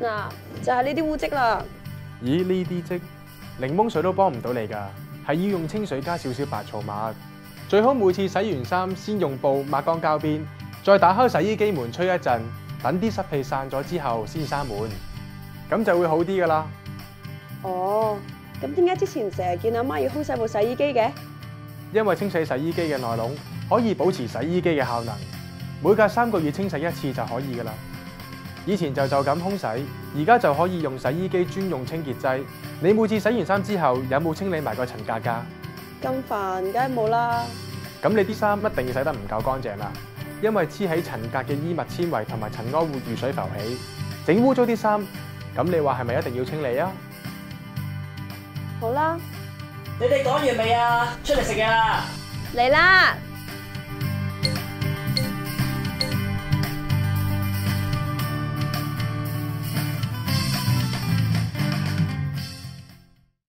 嗱，就係呢啲污漬啦。咦，呢啲漬檸檬水都幫唔到你㗎，係要用清水加少少白醋抹。最好每次洗完衫先用布抹乾膠邊，再打開洗衣機門吹一陣，等啲濕氣散咗之後先閂門，咁就會好啲㗎啦。哦，咁點解之前成日見阿媽要空洗部洗衣機嘅？因為清洗洗衣機嘅內籠可以保持洗衣機嘅效能，每隔3個月清洗一次就可以㗎啦。以前就咁空洗，而家就可以用洗衣機專用清潔劑。你每次洗完衫之後，有冇清理埋個塵格㗎？咁煩，梗係冇啦。咁你啲衫一定要洗得唔夠乾淨啦，因為黐喺塵格嘅衣物纖維同埋塵埃會遇水浮起，整污糟啲衫。咁你話係咪一定要清理啊？好啦，你哋講完未啊？出嚟食嘢啦！嚟啦！